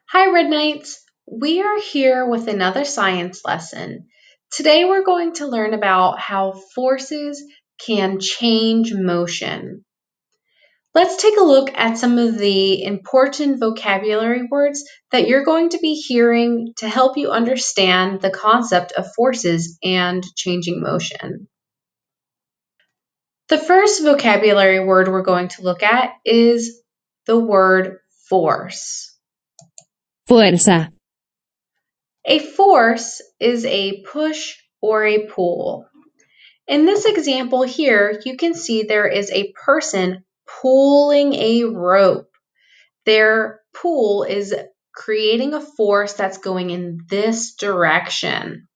Hi, Red Knights! We are here with another science lesson. Today we're going to learn about how forces can change motion. Let's take a look at some of the important vocabulary words that you're going to be hearing to help you understand the concept of forces and changing motion. The first vocabulary word we're going to look at is the word force. Fuerza. A force is a push or a pull. In this example here, you can see there is a person pulling a rope. Their pull is creating a force that's going in this direction.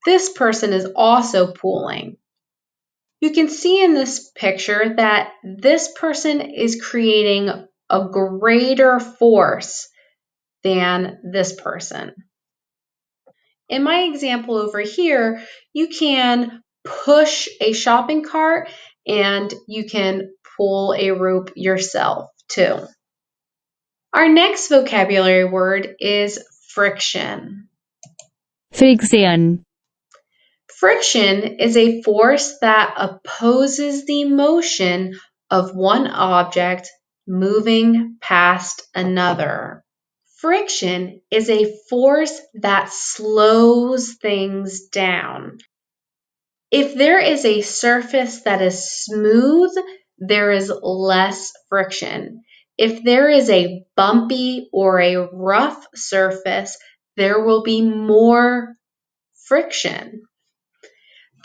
This person is also pulling. You can see in this picture that this person is creating a greater force than this person. In my example over here, you can push a shopping cart and you can pull a rope yourself too. Our next vocabulary word is friction. Fricción. Friction is a force that opposes the motion of one object moving past another. Friction is a force that slows things down. If there is a surface that is smooth, there is less friction. If there is a bumpy or a rough surface, there will be more friction.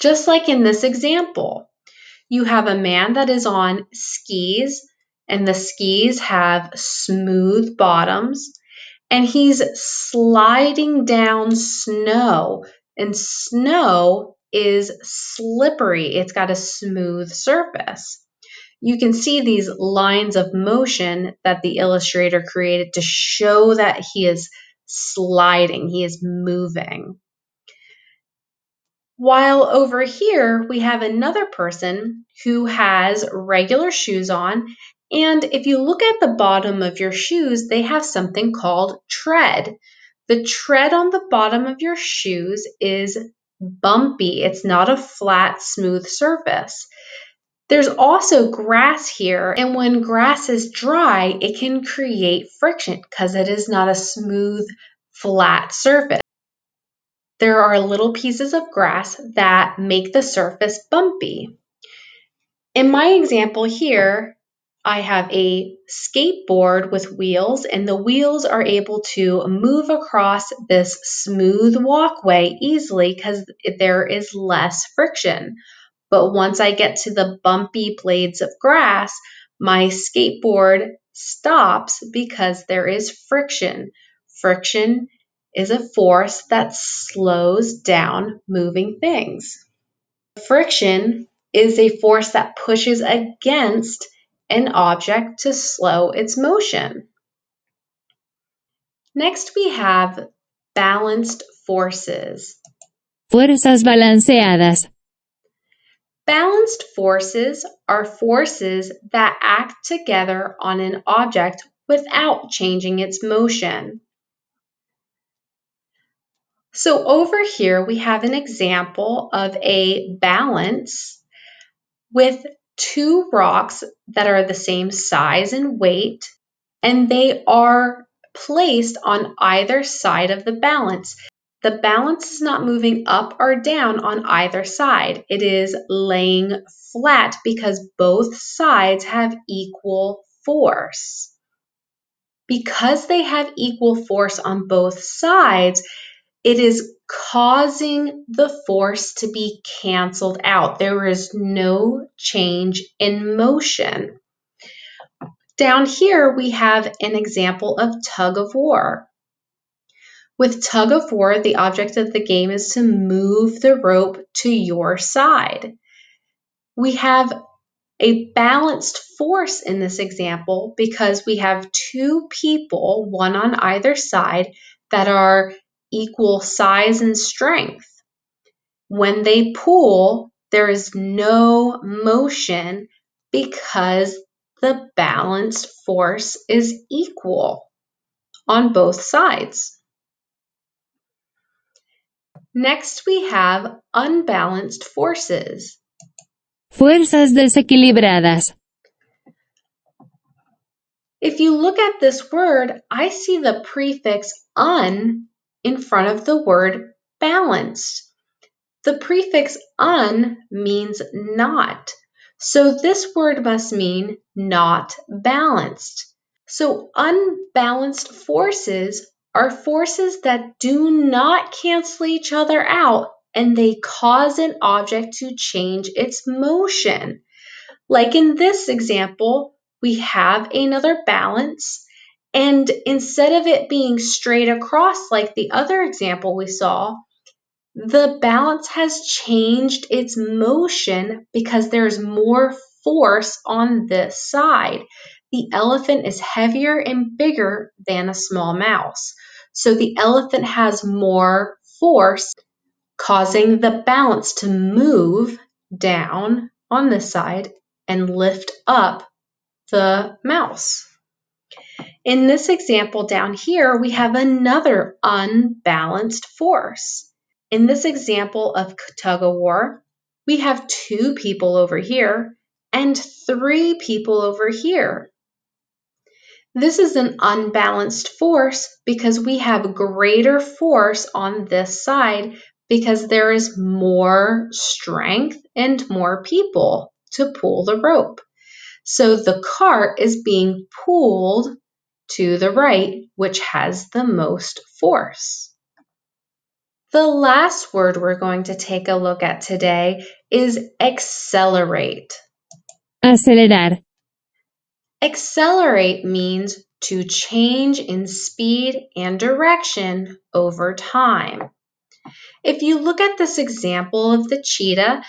Just like in this example, you have a man that is on skis, and the skis have smooth bottoms, and he's sliding down snow, and snow is slippery. It's got a smooth surface. You can see these lines of motion that the illustrator created to show that he is sliding, he is moving. While over here, we have another person who has regular shoes on, and if you look at the bottom of your shoes, they have something called tread. The tread on the bottom of your shoes is bumpy. It's not a flat, smooth surface. There's also grass here, and when grass is dry, it can create friction because it is not a smooth, flat surface. There are little pieces of grass that make the surface bumpy. In my example here, I have a skateboard with wheels, and the wheels are able to move across this smooth walkway easily because there is less friction. But once I get to the bumpy blades of grass, my skateboard stops because there is friction. Friction is a force that slows down moving things. Friction is a force that pushes against an object to slow its motion. Next, we have balanced forces. Fuerzas balanceadas. Balanced forces are forces that act together on an object without changing its motion. So over here we have an example of a balance with two rocks that are the same size and weight, and they are placed on either side of the balance. The balance is not moving up or down on either side. It is laying flat because both sides have equal force. Because they have equal force on both sides, it is causing the force to be canceled out. There is no change in motion. Down here, we have an example of tug of war. With tug of war, the object of the game is to move the rope to your side. We have a balanced force in this example because we have two people, one on either side, that are equal size and strength. When they pull, there is no motion because the balanced force is equal. on both sides. Next, we have unbalanced forces. Fuerzas desequilibradas. If you look at this word, I see the prefix un in front of the word balanced. The prefix un means not. So this word must mean not balanced. So unbalanced forces are forces that do not cancel each other out, and they cause an object to change its motion. Like in this example, we have another balance, and instead of it being straight across like the other example we saw, the balance has changed its motion because there's more force on this side. The elephant is heavier and bigger than a small mouse. So the elephant has more force, causing the balance to move down on this side and lift up the mouse. In this example down here, we have another unbalanced force. In this example of tug-of-war, we have 2 people over here and 3 people over here. This is an unbalanced force because we have greater force on this side because there is more strength and more people to pull the rope. So the cart is being pulled to the right, which has the most force. The last word we're going to take a look at today is accelerate. Acelerar. Accelerate means to change in speed and direction over time. If you look at this example of the cheetah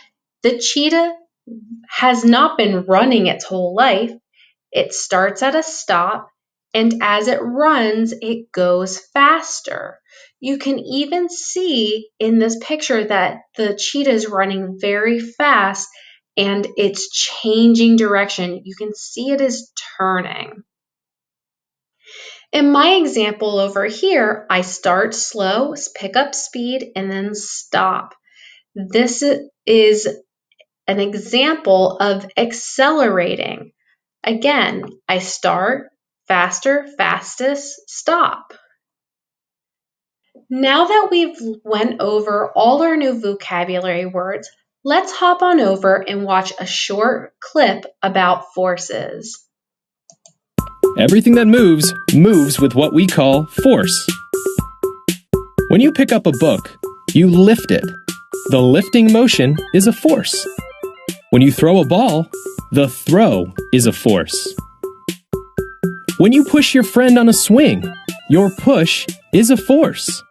has not been running its whole life. It starts at a stop, and as it runs, it goes faster. You can even see in this picture that the cheetah is running very fast and it's changing direction. You can see it is turning. In my example over here, I start slow, pick up speed, and then stop. This is an example of accelerating. Again, I start, faster, fastest, stop. Now that we've went over all our new vocabulary words, let's hop on over and watch a short clip about forces. Everything that moves, moves with what we call force. When you pick up a book, you lift it. The lifting motion is a force. When you throw a ball, the throw is a force. When you push your friend on a swing, your push is a force.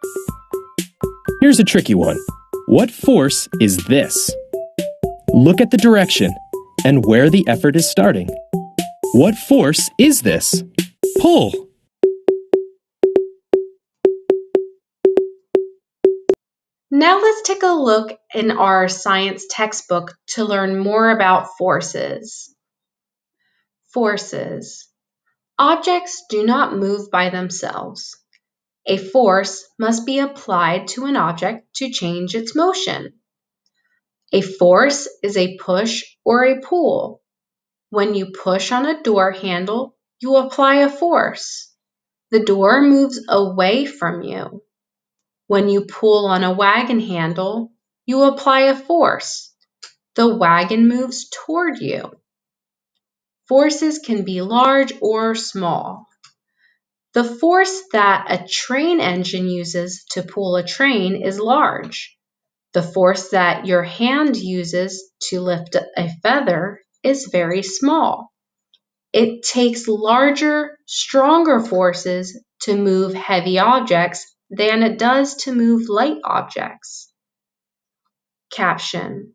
Here's a tricky one. What force is this? Look at the direction and where the effort is starting. What force is this? Pull. Now let's take a look in our science textbook to learn more about forces. Forces. Objects do not move by themselves. A force must be applied to an object to change its motion. A force is a push or a pull. When you push on a door handle, you apply a force. The door moves away from you. When you pull on a wagon handle, you apply a force. The wagon moves toward you. Forces can be large or small. The force that a train engine uses to pull a train is large. The force that your hand uses to lift a feather is very small. It takes larger, stronger forces to move heavy objects than it does to move light objects. Caption: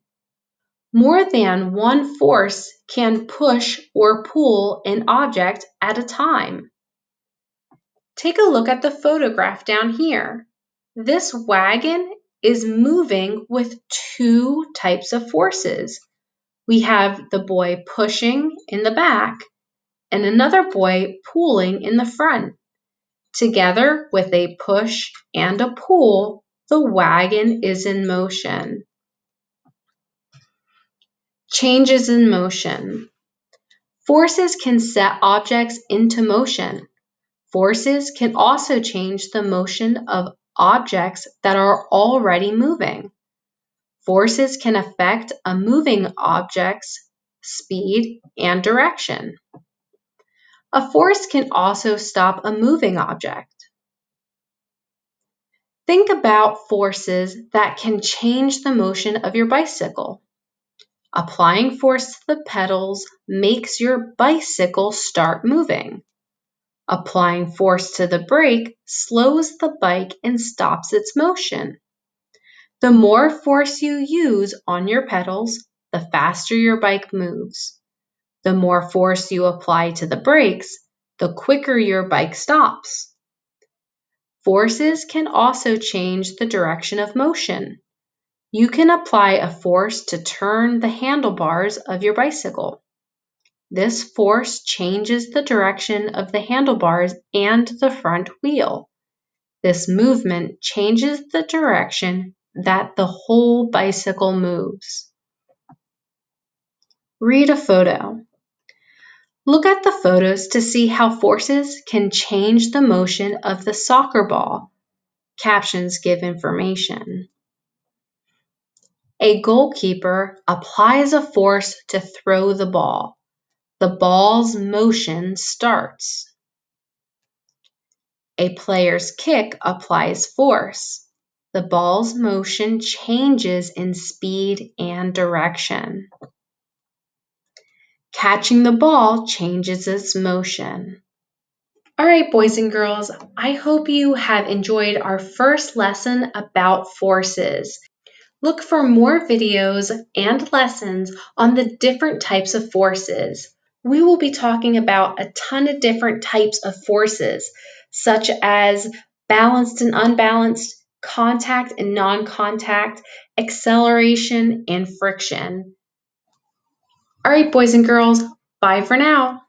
more than one force can push or pull an object at a time. Take a look at the photograph down here. This wagon is moving with 2 types of forces. We have the boy pushing in the back and another boy pulling in the front. Together with a push and a pull, the wagon is in motion. Changes in motion. Forces can set objects into motion. Forces can also change the motion of objects that are already moving. Forces can affect a moving object's speed and direction. A force can also stop a moving object. Think about forces that can change the motion of your bicycle. Applying force to the pedals makes your bicycle start moving. Applying force to the brake slows the bike and stops its motion. The more force you use on your pedals, the faster your bike moves. The more force you apply to the brakes, the quicker your bike stops. Forces can also change the direction of motion. You can apply a force to turn the handlebars of your bicycle. This force changes the direction of the handlebars and the front wheel. This movement changes the direction that the whole bicycle moves. Read a photo. Look at the photos to see how forces can change the motion of the soccer ball. Captions give information. A goalkeeper applies a force to throw the ball. The ball's motion starts. A player's kick applies force. The ball's motion changes in speed and direction. Catching the ball changes its motion. All right, boys and girls, I hope you have enjoyed our first lesson about forces. Look for more videos and lessons on the different types of forces. We will be talking about a ton of different types of forces, such as balanced and unbalanced, contact and non-contact, acceleration and friction. All right, boys and girls, bye for now.